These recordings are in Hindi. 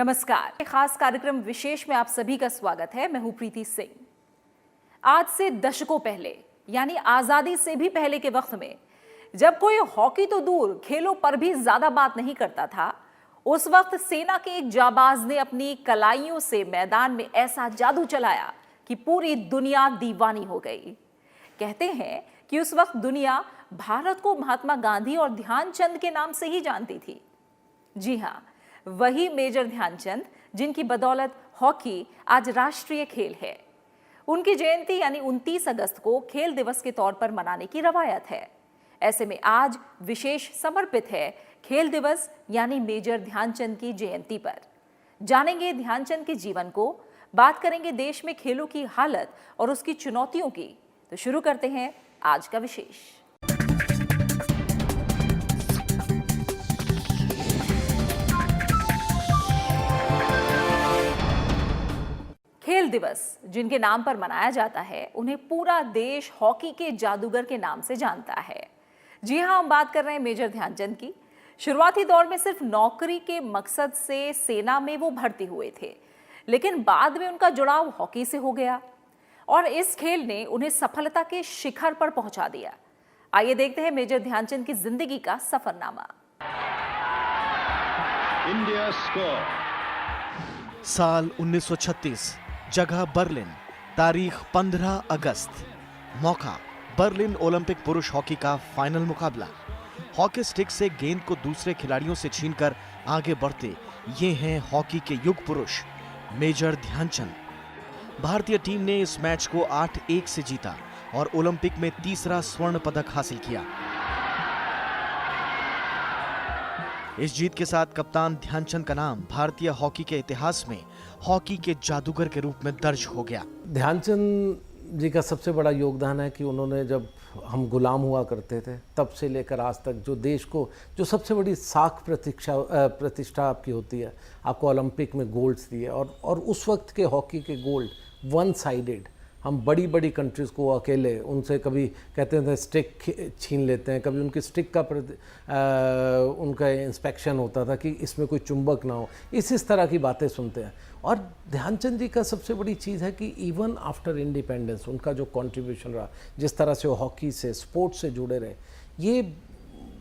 नमस्कार, खास कार्यक्रम विशेष में आप सभी का स्वागत है। मैं हूं प्रीति सिंह। आज से दशकों पहले, यानी आजादी से भी पहले के वक्त में, जब कोई हॉकी तो दूर खेलों पर भी ज्यादा बात नहीं करता था, उस वक्त सेना के एक जाबाज ने अपनी कलाइयों से मैदान में ऐसा जादू चलाया कि पूरी दुनिया दीवानी हो गई। कहते हैं कि उस वक्त दुनिया भारत को महात्मा गांधी और ध्यानचंद के नाम से ही जानती थी। जी हां, वही मेजर ध्यानचंद जिनकी बदौलत हॉकी आज राष्ट्रीय खेल है। उनकी जयंती यानी 29 अगस्त को खेल दिवस के तौर पर मनाने की रवायत है। ऐसे में आज विशेष समर्पित है खेल दिवस यानी मेजर ध्यानचंद की जयंती पर। जानेंगे ध्यानचंद के जीवन को, बात करेंगे देश में खेलों की हालत और उसकी चुनौतियों की। तो शुरू करते हैं आज का विशेष। खेल दिवस जिनके नाम पर मनाया जाता है, उन्हें पूरा देश हॉकी के जादूगर के नाम से जानता है। जी हां, हम बात कर रहे हैं मेजर ध्यानचंद की। शुरुआती दौर में सिर्फ नौकरी के मकसद से सेना में वो भर्ती हुए थे, लेकिन बाद में उनका जुड़ाव हॉकी से हो गया और इस खेल ने उन्हें सफलता के शिखर पर पहुंचा दिया। आइए देखते हैं मेजर ध्यानचंद की जिंदगी का सफरनामा। India score. साल 1936, जगह बर्लिन, तारीख 15 अगस्त। मौका बर्लिन ओलंपिक पुरुष हॉकी का फाइनल मुकाबला। हॉकी स्टिक से गेंद को दूसरे खिलाड़ियों से छीनकर आगे बढ़ते ये हैं हॉकी के युग पुरुष मेजर ध्यानचंद। भारतीय टीम ने इस मैच को 8-1 से जीता और ओलंपिक में तीसरा स्वर्ण पदक हासिल किया। इस जीत के साथ कप्तान ध्यानचंद का नाम भारतीय हॉकी के इतिहास में हॉकी के जादूगर के रूप में दर्ज हो गया। ध्यानचंद जी का सबसे बड़ा योगदान है कि उन्होंने, जब हम गुलाम हुआ करते थे तब से लेकर आज तक, जो देश को जो सबसे बड़ी साख प्रतिष्ठा आपकी होती है, आपको ओलंपिक में गोल्ड्स दिए और उस वक्त के हॉकी के गोल्ड वन साइडेड, हम बड़ी बड़ी कंट्रीज़ को अकेले, उनसे कभी कहते थे स्टिक छीन लेते हैं, कभी उनकी स्टिक का उनका इंस्पेक्शन होता था कि इसमें कोई चुंबक ना हो, इस तरह की बातें सुनते हैं। और ध्यानचंद जी का सबसे बड़ी चीज़ है कि इवन आफ्टर इंडिपेंडेंस उनका जो कंट्रीब्यूशन रहा, जिस तरह से वो हॉकी से, स्पोर्ट्स से जुड़े रहे, ये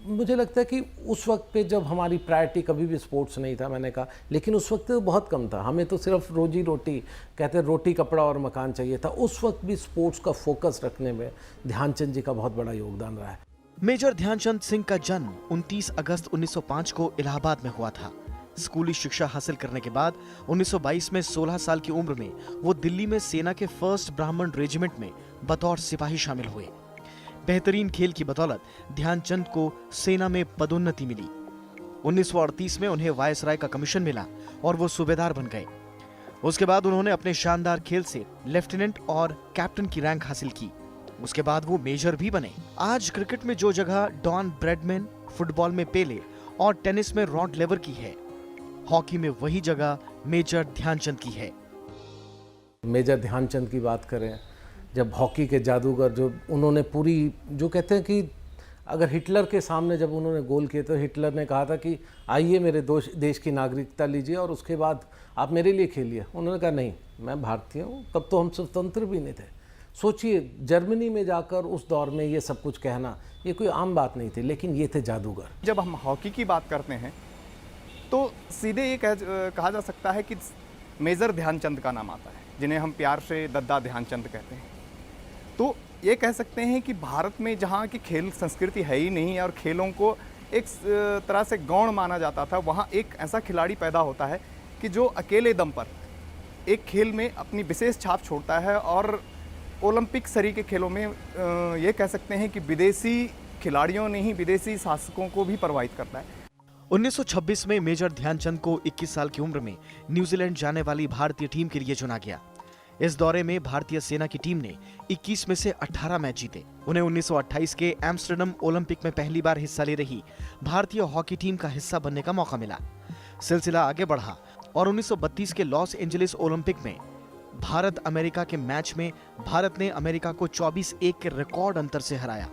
मुझे लगता है कि उस वक्त पे जब हमारी प्रायोरिटी कभी भी स्पोर्ट्स नहीं था, मैंने कहा, लेकिन उस वक्त तो बहुत कम था, हमें तो सिर्फ रोजी रोटी, कहते हैं रोटी कपड़ा और मकान चाहिए था। उस वक्त भी स्पोर्ट्स का फोकस रखने में ध्यानचंद जी का बहुत बड़ा योगदान रहा है। मेजर ध्यानचंद सिंह का जन्म 29 अगस्त 1905 को इलाहाबाद में हुआ था। स्कूली शिक्षा हासिल करने के बाद 1922 में 16 साल की उम्र में वो दिल्ली में सेना के 1st ब्राह्मण रेजिमेंट में बतौर सिपाही शामिल हुए। बेहतरीन खेल की बदौलत ध्यानचंद को सेना में पदोन्नति मिली। 1938 में उन्हें वायसराय का कमीशन मिला और वो सूबेदार बन गए। उसके बाद उन्होंने अपने शानदार खेल से लेफ्टिनेंट और कैप्टन की रैंक हासिल की। उसके बाद वो मेजर भी बने। आज क्रिकेट में जो जगह डॉन ब्रैडमैन, फुटबॉल में पेले और टेनिस में रॉड लेवर की है, हॉकी में वही जगह मेजर ध्यानचंद की है। मेजर ध्यानचंद की बात करें, जब हॉकी के जादूगर, जो उन्होंने पूरी, जो कहते हैं कि अगर हिटलर के सामने जब उन्होंने गोल किए तो हिटलर ने कहा था कि आइए मेरे देश की नागरिकता लीजिए और उसके बाद आप मेरे लिए खेलिए। उन्होंने कहा नहीं, मैं भारतीय हूँ। तब तो हम स्वतंत्र भी नहीं थे। सोचिए, जर्मनी में जाकर उस दौर में ये सब कुछ कहना, ये कोई आम बात नहीं थी, लेकिन ये थे जादूगर। जब हम हॉकी की बात करते हैं तो सीधे ये कहा जा सकता है कि मेजर ध्यानचंद का नाम आता है, जिन्हें हम प्यार से दद्दा ध्यानचंद कहते हैं। तो ये कह सकते हैं कि भारत में जहाँ की खेल संस्कृति है ही नहीं और खेलों को एक तरह से गौण माना जाता था, वहाँ एक ऐसा खिलाड़ी पैदा होता है कि जो अकेले दम पर एक खेल में अपनी विशेष छाप छोड़ता है और ओलंपिक सरी के खेलों में ये कह सकते हैं कि विदेशी खिलाड़ियों ने ही विदेशी शासकों को भी प्रभावित करता है। 1926 में मेजर ध्यानचंद को 21 साल की उम्र में न्यूजीलैंड जाने वाली भारतीय टीम के लिए चुना गया। इस दौरे में भारतीय सेना की टीम ने 21 में से 18 मैच जीते। उन्हें 1928 के एम्स्टर्डम ओलंपिक में पहली बार हिस्सा ले रही भारतीय हॉकी टीम का हिस्सा बनने का मौका मिला। सिलसिला आगे बढ़ा और 1932 के लॉस एंजलिस ओलंपिक में भारत अमेरिका के मैच में भारत ने अमेरिका को 24-1 के रिकॉर्ड अंतर से हराया।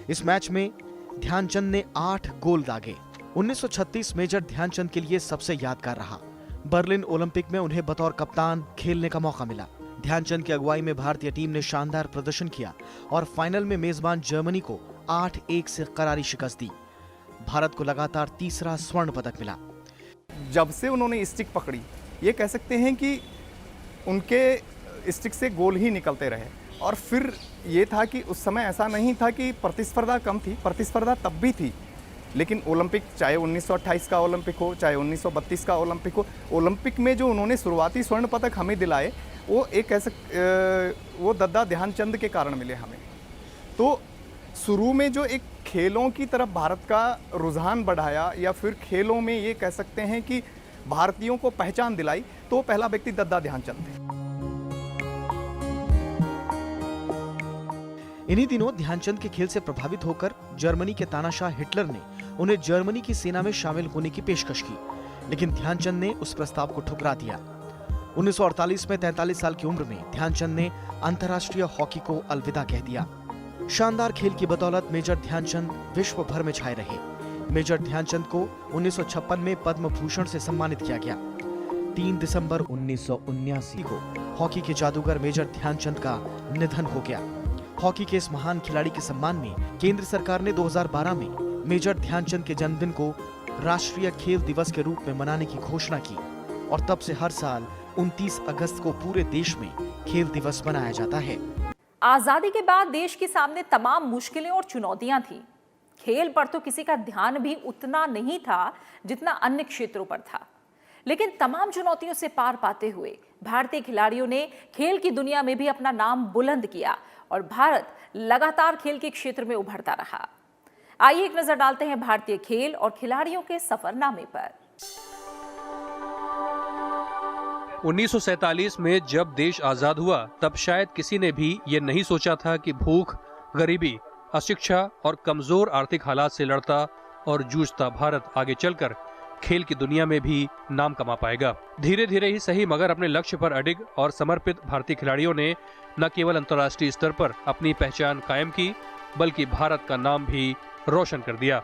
इस मैच में ध्यानचंद ने 8 गोल दागे। 1936 मेजर ध्यानचंद के लिए सबसे यादगार रहा। बर्लिन ओलंपिक में उन्हें बतौर कप्तान खेलने का मौका मिला। ध्यानचंद की अगुवाई में भारतीय टीम ने शानदार प्रदर्शन किया और फाइनल में मेजबान जर्मनी को 8-1 से करारी शिकस्त दी। भारत को लगातार तीसरा स्वर्ण पदक मिला। जब से उन्होंने स्टिक पकड़ी, ये कह सकते हैं कि उनके स्टिक से गोल ही निकलते रहे। और फिर ये था कि उस समय ऐसा नहीं था कि प्रतिस्पर्धा कम थी, प्रतिस्पर्धा तब भी थी, लेकिन ओलंपिक, चाहे 1928 का ओलंपिक हो, चाहे 1932 का ओलंपिक हो, ओलंपिक में जो उन्होंने शुरुआती स्वर्ण पदक हमें दिलाए, वो एक वो दद्दा ध्यानचंद के कारण मिले हमें। तो शुरू में जो एक खेलों की तरफ भारत का रुझान बढ़ाया, या फिर खेलों में ये कह सकते हैं कि भारतीयों को पहचान दिलाई, तो पहला व्यक्ति दद्दा ध्यानचंद थे। इन्हीं दिनों ध्यानचंद के खेल से प्रभावित होकर जर्मनी के तानाशाह हिटलर ने उन्हें जर्मनी की सेना में शामिल होने की पेशकश की, लेकिन ध्यानचंद ने उस प्रस्ताव को ठुकरा दिया। 1948 में 43 साल की उम्र में ध्यानचंद ने अंतर्राष्ट्रीय हॉकी को अलविदा कह दिया। शानदार खेल की बदौलत मेजर ध्यानचंद विश्व भर में छाए रहे। मेजर ध्यानचंद को 1956 में पद्म भूषण से सम्मानित किया गया। 3 दिसंबर 1979 को हॉकी के जादूगर मेजर ध्यानचंद का निधन हो गया। हॉकी के इस महान खिलाड़ी के सम्मान में केंद्र सरकार ने 2012 में मेजर ध्यानचंद के जन्मदिन को राष्ट्रीय खेल दिवस के रूप में मनाने की घोषणा की और तब से हर साल 29 अगस्त को पूरे देश में खेल दिवस मनाया जाता है। आजादी के बाद देश के सामने तमाम मुश्किलें और चुनौतियां थीं। खेल पर तो किसी का ध्यान भी उतना नहीं था जितना अन्य क्षेत्रों पर था, लेकिन तमाम चुनौतियों से पार पाते हुए भारतीय खिलाड़ियों ने खेल की दुनिया में भी अपना नाम बुलंद किया और भारत लगातार खेल के क्षेत्र में उभरता रहा। आइए एक नजर डालते हैं भारतीय खेल और खिलाड़ियों के सफरनामे पर। 1947 में जब देश आजाद हुआ, तब शायद किसी ने भी ये नहीं सोचा था कि भूख, गरीबी, अशिक्षा और कमजोर आर्थिक हालात से लड़ता और जूझता भारत आगे चलकर खेल की दुनिया में भी नाम कमा पाएगा। धीरे धीरे ही सही, मगर अपने लक्ष्य पर अडिग और समर्पित भारतीय खिलाड़ियों ने न केवल अंतर्राष्ट्रीय स्तर पर अपनी पहचान कायम की, बल्कि भारत का नाम भी रोशन कर दिया।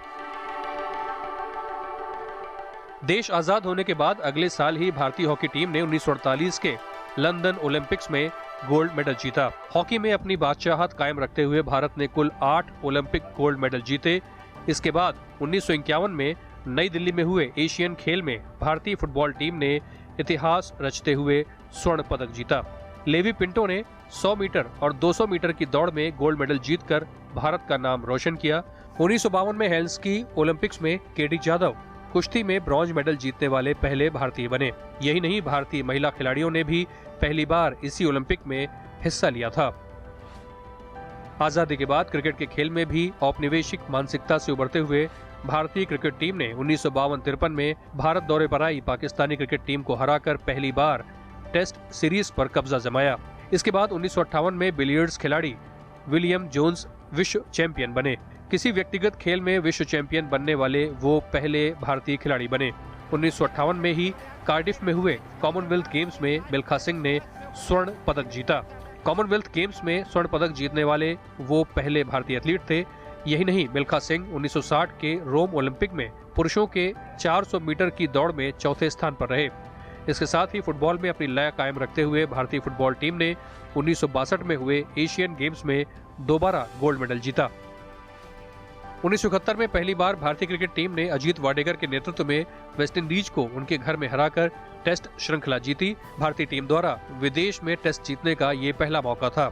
देश आजाद होने के बाद अगले साल ही भारतीय हॉकी टीम ने 1948 के लंदन ओलंपिक्स में गोल्ड मेडल जीता। हॉकी में अपनी बादशाहत कायम रखते हुए भारत ने कुल 8 ओलंपिक गोल्ड मेडल जीते। इसके बाद 1951 में नई दिल्ली में हुए एशियन खेल में भारतीय फुटबॉल टीम ने इतिहास रचते हुए स्वर्ण पदक जीता। लेवी पिंटो ने 100 मीटर और 200 मीटर की दौड़ में गोल्ड मेडल जीतकर भारत का नाम रोशन किया। 1952 में हेल्सिंकी ओलंपिक्स में केडी जाधव कुश्ती में ब्रॉन्ज मेडल जीतने वाले पहले भारतीय बने। यही नहीं, भारतीय महिला खिलाड़ियों ने भी पहली बार इसी ओलंपिक में हिस्सा लिया था। आजादी के बाद क्रिकेट के खेल में भी औपनिवेशिक मानसिकता से उभरते हुए भारतीय क्रिकेट टीम ने 1952-53 में भारत दौरे पर आई पाकिस्तानी क्रिकेट टीम को हराकर पहली बार टेस्ट सीरीज पर कब्जा जमाया। इसके बाद 1958 में बिलियर्ड्स खिलाड़ी विलियम जोन्स विश्व चैंपियन बने। किसी व्यक्तिगत खेल में विश्व चैंपियन बनने वाले वो पहले भारतीय खिलाड़ी बने। 1958 में ही कार्डिफ में हुए कॉमनवेल्थ गेम्स में मिल्खा सिंह ने स्वर्ण पदक जीता। कॉमनवेल्थ गेम्स में स्वर्ण पदक जीतने वाले वो पहले भारतीय एथलीट थे। यही नहीं, मिल्खा सिंह 1960 के रोम ओलंपिक में पुरुषों के 400 मीटर की दौड़ में चौथे स्थान पर रहे। इसके साथ ही फुटबॉल में अपनी लय कायम रखते हुए भारतीय फुटबॉल टीम ने 1962 में हुए एशियन गेम्स में दोबारा गोल्ड मेडल जीता। 1971 में पहली बार भारतीय क्रिकेट टीम ने अजीत वाडेकर के नेतृत्व में वेस्टइंडीज को उनके घर में हराकर टेस्ट श्रृंखला जीती। भारतीय टीम द्वारा विदेश में टेस्ट जीतने का ये पहला मौका था।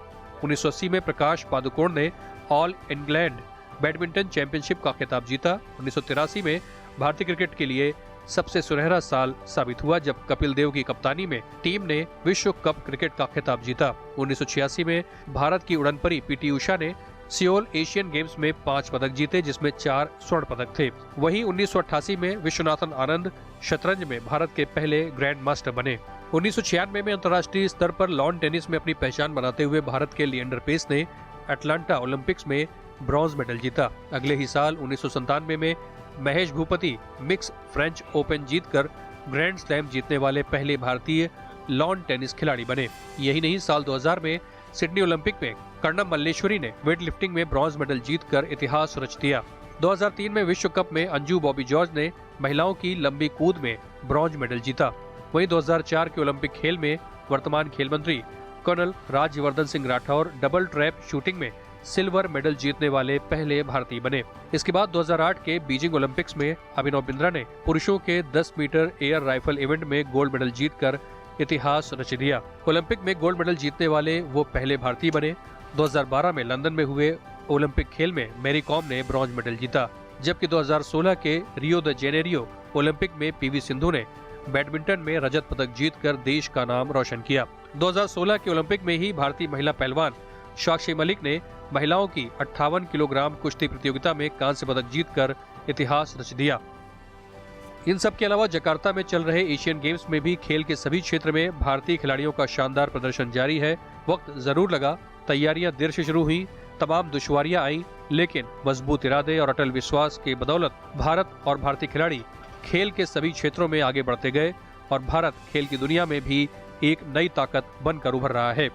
1980 में प्रकाश पादुकोण ने ऑल इंग्लैंड बैडमिंटन चैंपियनशिप का खिताब जीता। 1983 में भारतीय क्रिकेट के लिए सबसे सुनहरा साल साबित हुआ जब कपिल देव की कप्तानी में टीम ने विश्व कप क्रिकेट का खिताब जीता। 1986 में भारत की उड़नपरी पीटी उषा ने सियोल एशियन गेम्स में 5 पदक जीते, जिसमें 4 स्वर्ण पदक थे। वहीं 1988 में विश्वनाथन आनंद शतरंज में भारत के पहले ग्रैंड मास्टर बने। 1996 में अंतर्राष्ट्रीय स्तर पर लॉन टेनिस में अपनी पहचान बनाते हुए भारत के लिएंडर पेस ने अटलांटा ओलंपिक्स में ब्रॉन्ज मेडल जीता। अगले ही साल 1997 में Mahesh Bhupathi mix French open जीतकर ग्रैंड स्लैम जीतने वाले पहले भारतीय लॉन टेनिस खिलाड़ी बने। यही नहीं, साल 2000 में सिडनी ओलंपिक में कर्णम मल्लेश्वरी ने वेट लिफ्टिंग में ब्रॉन्ज मेडल जीतकर इतिहास रच दिया। 2003 में विश्व कप में अंजू बॉबी जॉर्ज ने महिलाओं की लंबी कूद में ब्रॉन्ज मेडल जीता। वहीं 2004 के ओलंपिक खेल में वर्तमान खेल मंत्री colonel Rajyavardhan Singh Rathore double trap shooting में सिल्वर मेडल जीतने वाले पहले भारतीय बने। इसके बाद 2008 के बीजिंग ओलंपिक्स में अभिनव बिंद्रा ने पुरुषों के 10 मीटर एयर राइफल इवेंट में गोल्ड मेडल जीतकर इतिहास रच दिया। ओलंपिक में गोल्ड मेडल जीतने वाले वो पहले भारतीय बने। 2012 में लंदन में हुए ओलंपिक खेल में मैरी कॉम ने ब्रॉन्ज मेडल जीता, जबकि 2016 के रियो द जेनेरियो ओलंपिक में पीवी सिंधु ने बैडमिंटन में रजत पदक जीतकर देश का नाम रोशन किया। 2016 के ओलंपिक में ही भारतीय महिला पहलवान साक्षी मलिक ने महिलाओं की 58 किलोग्राम कुश्ती प्रतियोगिता में कांस्य पदक जीतकर इतिहास रच दिया। इन सब के अलावा जकार्ता में चल रहे एशियन गेम्स में भी खेल के सभी क्षेत्र में भारतीय खिलाड़ियों का शानदार प्रदर्शन जारी है। वक्त जरूर लगा, तैयारियां देर से शुरू हुई, तमाम दुश्वारियां आई, लेकिन मजबूत इरादे और अटल विश्वास के बदौलत भारत और भारतीय खिलाड़ी खेल के सभी क्षेत्रों में आगे बढ़ते गए और भारत खेल की दुनिया में भी एक नई ताकत बनकर उभर रहा है।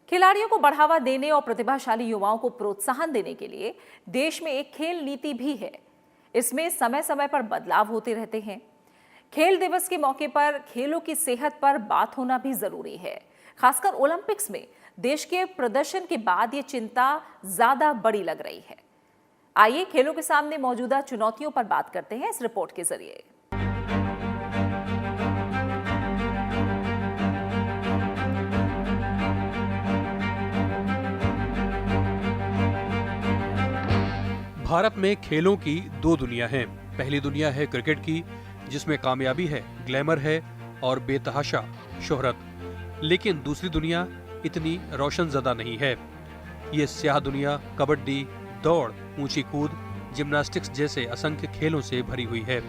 खिलाड़ियों को बढ़ावा देने और प्रतिभाशाली युवाओं को प्रोत्साहन देने के लिए देश में एक खेल नीति भी है। इसमें समय समय पर बदलाव होते रहते हैं। खेल दिवस के मौके पर खेलों की सेहत पर बात होना भी जरूरी है। खासकर ओलंपिक्स में देश के प्रदर्शन के बाद ये चिंता ज्यादा बड़ी लग रही है। आइए खेलों के सामने मौजूदा चुनौतियों पर बात करते हैं इस रिपोर्ट के जरिए। भारत में खेलों की दो दुनिया हैं। पहली दुनिया है क्रिकेट की, जिसमें कामयाबी है, ग्लैमर है और बेतहाशा शोहरत। लेकिन दूसरी दुनिया इतनी रोशनजदा नहीं है। ये स्याह दुनिया कबड्डी, दौड़, ऊंची कूद, जिम्नास्टिक्स जैसे असंख्य खेलों से भरी हुई है।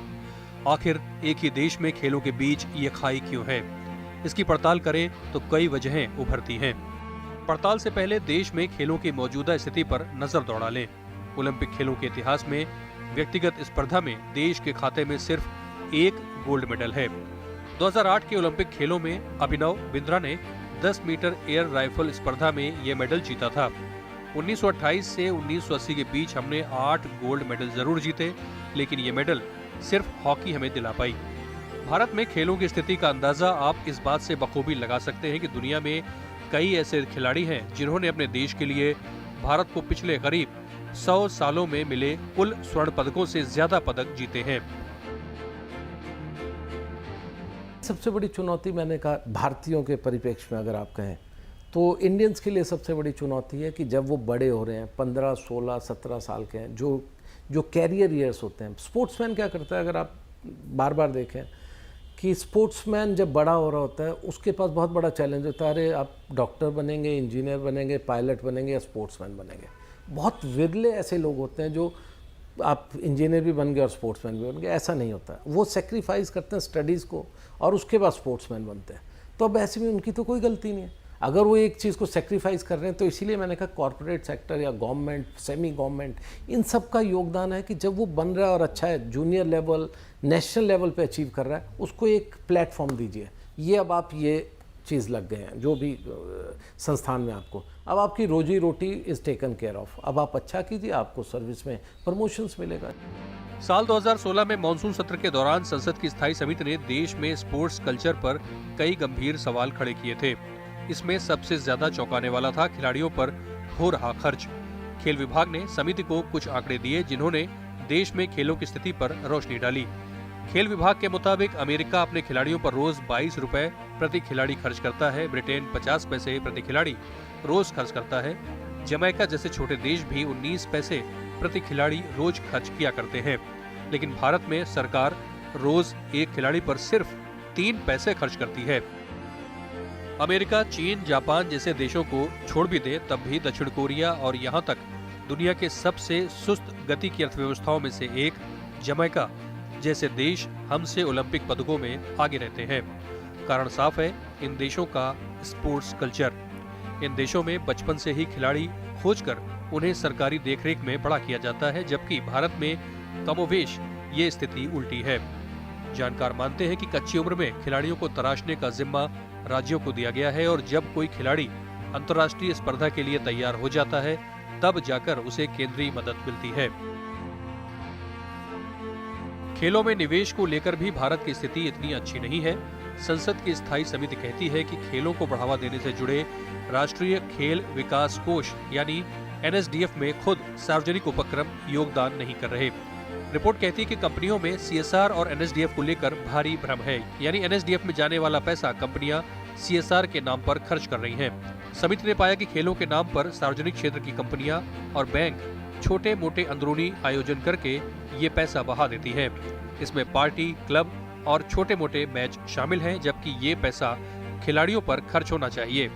आखिर एक ही देश में खेलों के बीच ये खाई क्यों है? इसकी पड़ताल करें तो कई वजहें उभरती हैं। पड़ताल से पहले देश में खेलों की मौजूदा स्थिति पर नजर दौड़ा लें। ओलंपिक खेलों के इतिहास में व्यक्तिगत स्पर्धा में देश के खाते में सिर्फ एक गोल्ड मेडल है। 2008 के ओलंपिक खेलों में अभिनव बिंद्रा ने 10 मीटर एयर राइफल स्पर्धा में ये मेडल जीता था। 1928 से 1980 के बीच हमने 8 गोल्ड मेडल जरूर जीते, लेकिन ये मेडल सिर्फ हॉकी हमें दिला पाई। भारत में खेलों की स्थिति का अंदाजा आप इस बात से बखूबी लगा सकते हैं कि दुनिया में कई ऐसे खिलाड़ी हैं जिन्होंने अपने देश के लिए भारत को पिछले करीब 100 सालों में मिले कुल स्वर्ण पदकों से ज्यादा पदक जीते हैं। सबसे बड़ी चुनौती मैंने कहा भारतीयों के परिप्रेक्ष्य में अगर आप कहें तो इंडियंस के लिए सबसे बड़ी चुनौती है कि जब वो बड़े हो रहे हैं, 15, 16, 17 साल के हैं, जो कैरियर ईयर्स होते हैं। स्पोर्ट्समैन क्या करता है, अगर आप बार बार देखें कि स्पोर्ट्समैन जब बड़ा हो रहा होता है उसके पास बहुत बड़ा चैलेंज होता है। अरे आप डॉक्टर बनेंगे, इंजीनियर बनेंगे, पायलट बनेंगे या स्पोर्ट्समैन बनेंगे। बहुत विरले ऐसे लोग होते हैं जो आप इंजीनियर भी बन गए और स्पोर्ट्समैन भी बन गए, ऐसा नहीं होता। वो सेक्रीफाइस करते हैं स्टडीज़ को और उसके बाद स्पोर्ट्समैन बनते हैं। तो अब ऐसे में उनकी तो कोई गलती नहीं है अगर वो एक चीज़ को सेक्रीफाइस कर रहे हैं। तो इसीलिए मैंने कहा कॉर्पोरेट सेक्टर या गवर्नमेंट, सेमी गवर्नमेंट, इन सब का योगदान है कि जब वो बन रहा है और अच्छा है, जूनियर लेवल, नेशनल लेवल पे अचीव कर रहा है, उसको एक प्लेटफॉर्म दीजिए। ये अब आप ये चीज़ लग गए हैं जो भी संस्थान में आपको, अब आपकी रोजी रोटी इज़ टेकन केयर ऑफ। अब आप अच्छा कीजिए, आपको सर्विस में प्रमोशंस मिलेगा। साल 2016 में मॉनसून सत्र के दौरान संसद की स्थायी समिति ने देश में स्पोर्ट्स कल्चर पर कई गंभीर सवाल खड़े किए थे। इसमें सबसे ज्यादा चौंकाने वाला था खिलाड़ियों पर हो रहा खर्च। खेल विभाग ने समिति को कुछ आंकड़े दिए जिन्होंने देश में खेलों की स्थिति पर रोशनी डाली। खेल विभाग के मुताबिक अमेरिका अपने खिलाड़ियों पर रोज 22 रुपए प्रति खिलाड़ी खर्च करता है। ब्रिटेन 50 पैसे प्रति खिलाड़ी रोज खर्च करता है। जमैका जैसे छोटे देश भी 19 पैसे प्रति खिलाड़ी रोज खर्च किया करते हैं। लेकिन भारत में सरकार रोज एक खिलाड़ी पर सिर्फ 3 पैसे खर्च करती है। अमेरिका, चीन, जापान जैसे देशों को छोड़ भी दे तब भी दक्षिण कोरिया और यहाँ तक दुनिया के सबसे सुस्त गति की अर्थव्यवस्थाओं में से एक जमैका जैसे देश हमसे ओलंपिक पदकों में आगे रहते हैं। कारण साफ है, इन देशों का स्पोर्ट्स कल्चर। इन देशों में बचपन से ही खिलाड़ी खोजकर उन्हें सरकारी देखरेख में बड़ा किया जाता है, जबकि भारत में कमोवेश ये स्थिति उल्टी है। जानकार मानते हैं कि कच्ची उम्र में खिलाड़ियों को तराशने का जिम्मा राज्यों को दिया गया है और जब कोई खिलाड़ी अंतर्राष्ट्रीय स्पर्धा के लिए तैयार हो जाता है तब जाकर उसे केंद्रीय मदद मिलती है। खेलों में निवेश को लेकर भी भारत की स्थिति इतनी अच्छी नहीं है। संसद की स्थायी समिति कहती है कि खेलों को बढ़ावा देने से जुड़े राष्ट्रीय खेल विकास कोष यानी NSDF में खुद सार्वजनिक उपक्रम योगदान नहीं कर रहे। रिपोर्ट कहती है कि कंपनियों में CSR और NSDF को लेकर भारी भ्रम है, यानी NSDF में जाने वाला पैसा कंपनियां CSR के नाम पर खर्च कर रही हैं। समिति ने पाया कि खेलों के नाम पर सार्वजनिक क्षेत्र की कंपनियां और बैंक छोटे मोटे अंदरूनी आयोजन करके ये पैसा बहा देती है। इसमें पार्टी, क्लब और छोटे मोटे मैच शामिल हैं, जबकि ये पैसा खिलाड़ियों पर खर्च होना चाहिए।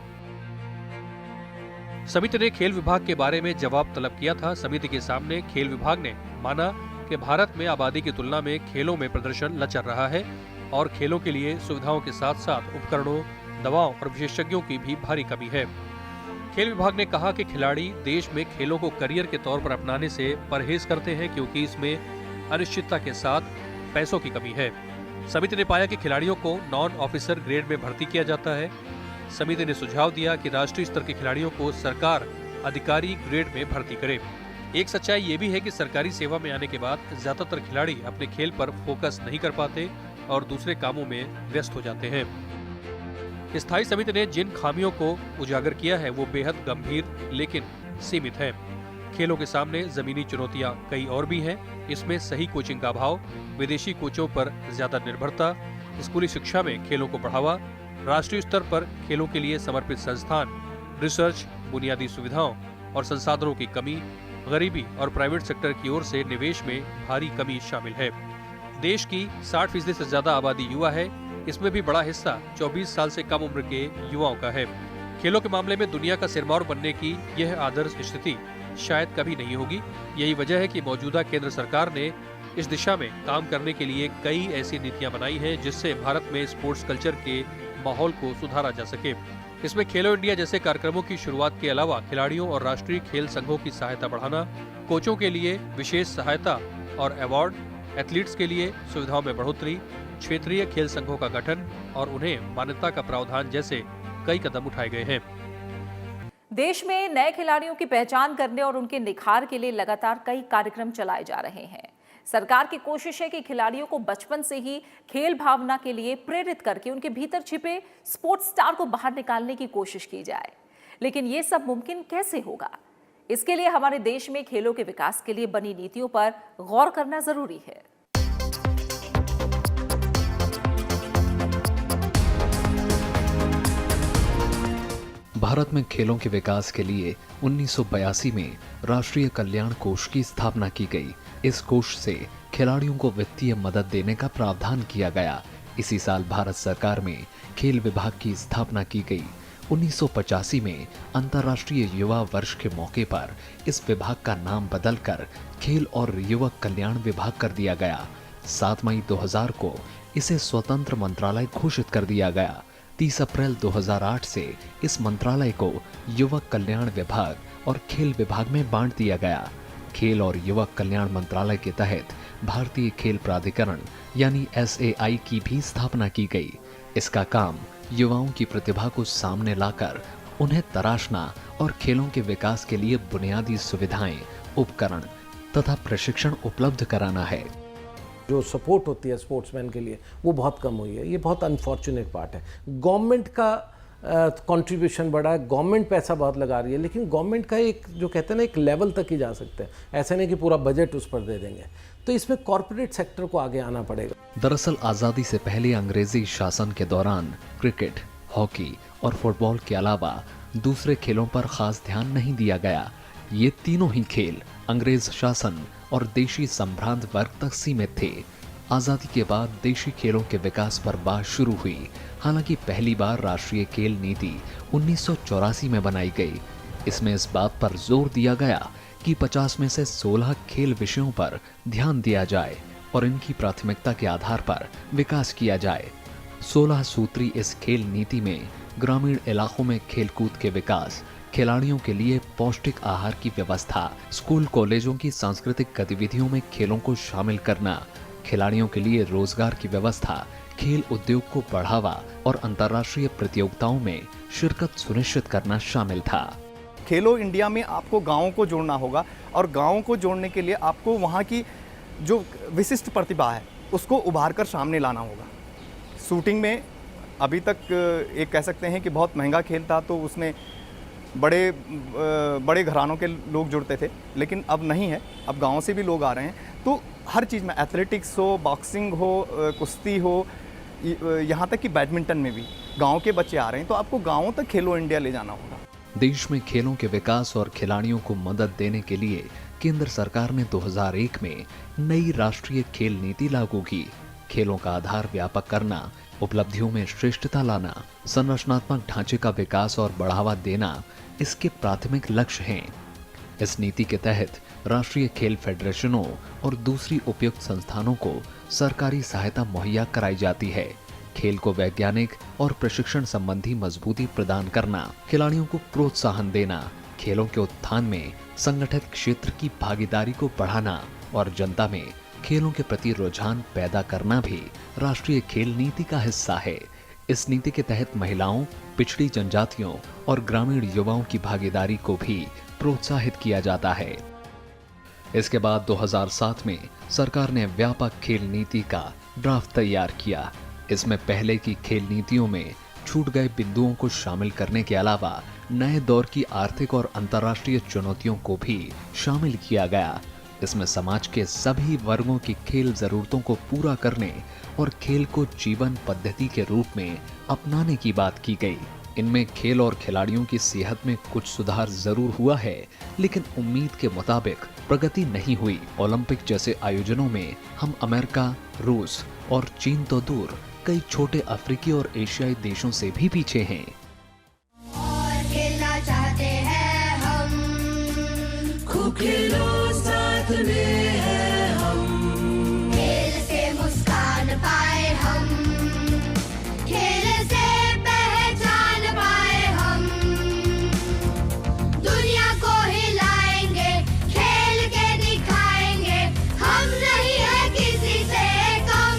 समिति ने खेल विभाग के बारे में जवाब तलब किया था। समिति के सामने खेल विभाग ने माना कि भारत में आबादी की तुलना में खेलों में प्रदर्शन लचर रहा है और खेलों के लिए सुविधाओं के साथ साथ उपकरणों, दवाओं और विशेषज्ञों की भी भारी कमी है। खेल विभाग ने कहा कि खिलाड़ी देश में खेलों को करियर के तौर पर अपनाने से परहेज करते हैं क्योंकि इसमें अनिश्चितता के साथ पैसों की कमी है। समिति ने पाया कि खिलाड़ियों को नॉन ऑफिसर ग्रेड में भर्ती किया जाता है। समिति ने सुझाव दिया कि राष्ट्रीय स्तर के खिलाड़ियों को सरकार अधिकारी ग्रेड में भर्ती करे। एक सच्चाई ये भी है कि सरकारी सेवा में आने के बाद ज्यादातर खिलाड़ी अपने खेल पर फोकस नहीं कर पाते और दूसरे कामों में व्यस्त हो जाते हैं। स्थायी समिति ने जिन खामियों को उजागर किया है वो बेहद गंभीर लेकिन सीमित है। खेलों के सामने जमीनी चुनौतियां कई और भी हैं। इसमें सही कोचिंग का अभाव, विदेशी कोचों पर ज्यादा निर्भरता, स्कूली शिक्षा में खेलों को बढ़ावा, राष्ट्रीय स्तर पर खेलों के लिए समर्पित संस्थान, रिसर्च, बुनियादी सुविधाओं और संसाधनों की कमी, गरीबी और प्राइवेट सेक्टर की ओर से निवेश में भारी कमी शामिल है। देश की 60% से ज्यादा आबादी युवा है। इसमें भी बड़ा हिस्सा 24 साल से कम उम्र के युवाओं का है। खेलों के मामले में दुनिया का सिरमौर बनने की यह आदर्श स्थिति शायद कभी नहीं होगी। यही वजह है कि मौजूदा केंद्र सरकार ने इस दिशा में काम करने के लिए कई ऐसी नीतियां बनाई हैं जिससे भारत में स्पोर्ट्स कल्चर के माहौल को सुधारा जा सके। इसमें खेलो इंडिया जैसे कार्यक्रमों की शुरुआत के अलावा खिलाड़ियों और राष्ट्रीय खेल संघों की सहायता बढ़ाना, कोचों के लिए विशेष सहायता और अवार्ड, एथलीट्स के लिए सुविधाओं में बढ़ोतरी, क्षेत्रीय खेल संघों का गठन और उन्हें मान्यता का प्रावधान जैसे कई कदम उठाए गए हैं। देश में नए खिलाड़ियों की पहचान करने और उनके निखार के लिए लगातार कई कार्यक्रम चलाए जा रहे हैं। सरकार की कोशिश है कि खिलाड़ियों को बचपन से ही खेल भावना के लिए प्रेरित करके उनके भीतर छिपे स्पोर्ट्स स्टार को बाहर निकालने की कोशिश की जाए। लेकिन ये सब मुमकिन कैसे होगा? इसके लिए हमारे देश में खेलों के विकास के लिए बनी नीतियों पर गौर करना जरूरी है। भारत में खेलों के विकास के लिए 1982 में राष्ट्रीय कल्याण कोष की स्थापना की गई। इस कोष से खिलाड़ियों को वित्तीय मदद देने का प्रावधान किया गया। इसी साल भारत सरकार में खेल विभाग की स्थापना की गई। 1985 में अंतर्राष्ट्रीय युवा वर्ष के मौके पर इस विभाग का नाम बदलकर खेल और युवक कल्याण विभाग कर दिया गया। 7 मई 2000 को इसे स्वतंत्र मंत्रालय घोषित कर दिया गया। 30 अप्रैल 2008 से इस मंत्रालय को युवक कल्याण विभाग और खेल विभाग में बांट दिया गया। खेल और युवक कल्याण मंत्रालय के तहत भारतीय खेल प्राधिकरण यानी SAI की भी स्थापना की गई। इसका काम युवाओं की प्रतिभा को सामने लाकर उन्हें तराशना और खेलों के विकास के लिए बुनियादी सुविधाएं, उपकरण तथा प्रशिक्षण उपलब्ध कराना है। जो सपोर्ट होती है स्पोर्ट्समैन के लिए वो बहुत कम हुई है। ये बहुत अनफॉर्चुनेट पार्ट है। गवर्नमेंट का कंट्रीब्यूशन बढ़ा है, गवर्नमेंट पैसा बहुत लगा रही है, लेकिन गवर्नमेंट का एक जो कहते हैं ना एक लेवल तक ही जा सकते हैं। ऐसे नहीं कि पूरा बजट उस पर दे देंगे। तो इसमें कॉर्पोरेट सेक्टर को आगे आना पड़ेगा। दरअसल आज़ादी से पहले अंग्रेजी शासन के दौरान क्रिकेट, हॉकी और फुटबॉल के अलावा दूसरे खेलों पर खास ध्यान नहीं दिया गया। ये तीनों ही खेल अंग्रेज शासन और देशी संभ्रांत वर्ग तक सीमित थे। आज़ादी के बाद देशी खेलों के विकास पर बात शुरू हुई। हालांकि पहली बार राष्ट्रीय खेल नीति 1984 में बनाई गई। इसमें इस बात पर जोर दिया गया कि 50 में से 16 खेल विषयों पर ध्यान दिया जाए और इनकी प्राथमिकता के आधार पर विकास किया जाए। 16 सूत्री इस खेल नीति में ग्रामीण इलाकों में खेलकूद के विकास, खिलाड़ियों के लिए पौष्टिक आहार की व्यवस्था, स्कूल कॉलेजों की सांस्कृतिक गतिविधियों में खेलों को शामिल करना, खिलाड़ियों के लिए रोजगार की व्यवस्था, खेल उद्योग को बढ़ावा और अंतर्राष्ट्रीय प्रतियोगिताओं में शिरकत सुनिश्चित करना शामिल था। खेलो इंडिया में आपको गाँवों को जोड़ना होगा और गाँवों को जोड़ने के लिए आपको वहाँ की जो विशिष्ट प्रतिभा है उसको उभार कर सामने लाना होगा। शूटिंग में अभी तक एक कह सकते हैं कि बहुत महंगा खेल था, तो उसमें बड़े घरानों के लोग जुड़ते थे, लेकिन अब नहीं है, अब गाँव से भी लोग आ रहे हैं। तो हर चीज़ में, एथलेटिक्स हो, बॉक्सिंग हो, कुश्ती हो, यहाँ तक कि बैडमिंटन में भी गांव के बच्चे आ रहे हैं। तो आपको गाँवों तक खेलो इंडिया ले जाना होगा। देश में खेलों के विकास और खिलाड़ियों को मदद देने के लिए केंद्र सरकार ने 2001 में नई राष्ट्रीय खेल नीति लागू की। खेलों का आधार व्यापक करना, उपलब्धियों में श्रेष्ठता लाना, संरचनात्मक ढांचे का विकास और बढ़ावा देना इसके प्राथमिक लक्ष्य हैं। इस नीति के तहत राष्ट्रीय खेल फेडरेशनों और दूसरी उपयुक्त संस्थानों को सरकारी सहायता मुहैया कराई जाती है। खेल को वैज्ञानिक और प्रशिक्षण संबंधी मजबूती प्रदान करना, खिलाड़ियों को प्रोत्साहन देना, खेलों के उत्थान में संगठित क्षेत्र की भागीदारी को बढ़ाना और जनता में खेलों के प्रति रुझान पैदा करना भी राष्ट्रीय खेल नीति का हिस्सा है। इस नीति के तहत महिलाओं, पिछड़ी जनजातियों और ग्रामीण युवाओं की भागीदारी को भी प्रोत्साहित किया जाता है। इसके बाद 2007 में सरकार ने व्यापक खेल नीति का ड्राफ्ट तैयार किया। इसमें पहले की खेल नीतियों में छूट गए बिंदुओं को शामिल करने के अलावा नए दौर की आर्थिक और अंतर्राष्ट्रीय चुनौतियों को भी शामिल किया गया। इसमें समाज के सभी वर्गों की खेल जरूरतों को पूरा करने और खेल को जीवन पद्धति के रूप में अपनाने की बात की गई। इनमें खेल और खिलाड़ियों की सेहत में कुछ सुधार जरूर हुआ है, लेकिन उम्मीद के मुताबिक प्रगति नहीं हुई। ओलंपिक जैसे आयोजनों में हम अमेरिका, रूस और चीन तो दूर, कई छोटे अफ्रीकी और एशियाई देशों से भी पीछे हैं। और खेलना चाहते हैं हम, खूब खेलो साथ में है हम, खेल से मुस्कान पाए हम, खेल से पहचान पाए हम, दुनिया को हिलाएंगे, खेल के दिखाएंगे, हम नहीं है किसी से कम।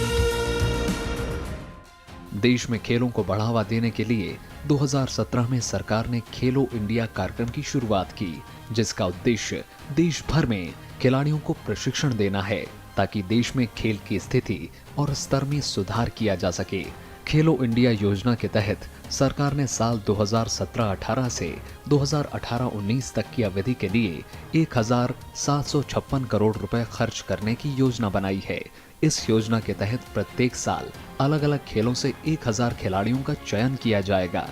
देश में खेलों को बढ़ावा देने के लिए 2017 में सरकार ने खेलो इंडिया कार्यक्रम की शुरुआत की, जिसका उद्देश्य देश भर में खिलाड़ियों को प्रशिक्षण देना है ताकि देश में खेल की स्थिति और स्तर में सुधार किया जा सके। खेलो इंडिया योजना के तहत सरकार ने साल 2017-18 से 2018-19 तक की अवधि के लिए 1,756 करोड़ रुपए खर्च करने की योजना बनाई है। इस योजना के तहत प्रत्येक साल अलग अलग खेलों से 1,000 खिलाड़ियों का चयन किया जाएगा।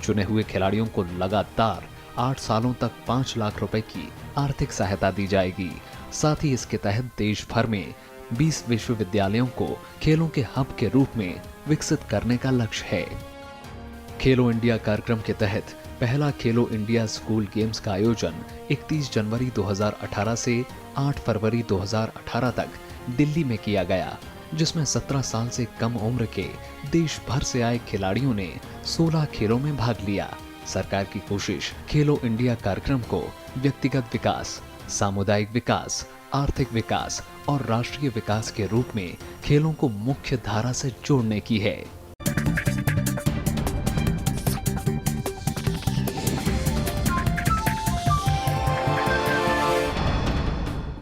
चुने हुए खिलाड़ियों को लगातार 8 सालों तक 5 लाख रुपए की आर्थिक सहायता दी जाएगी। साथ ही इसके तहत देश भर में 20 विश्वविद्यालयों को खेलों के हब के रूप में विकसित करने का लक्ष्य है। खेलो इंडिया कार्यक्रम के तहत पहला खेलो इंडिया स्कूल गेम्स का आयोजन 31 जनवरी 2018 से 8 फरवरी 2018 तक दिल्ली में किया गया, जिसमें 17 साल से कम उम्र के देश भर से आए खिलाड़ियों ने 16 खेलों में भाग लिया। सरकार की कोशिश खेलो इंडिया कार्यक्रम को व्यक्तिगत विकास, सामुदायिक विकास, आर्थिक विकास और राष्ट्रीय विकास के रूप में खेलों को मुख्य धारा से जोड़ने की है।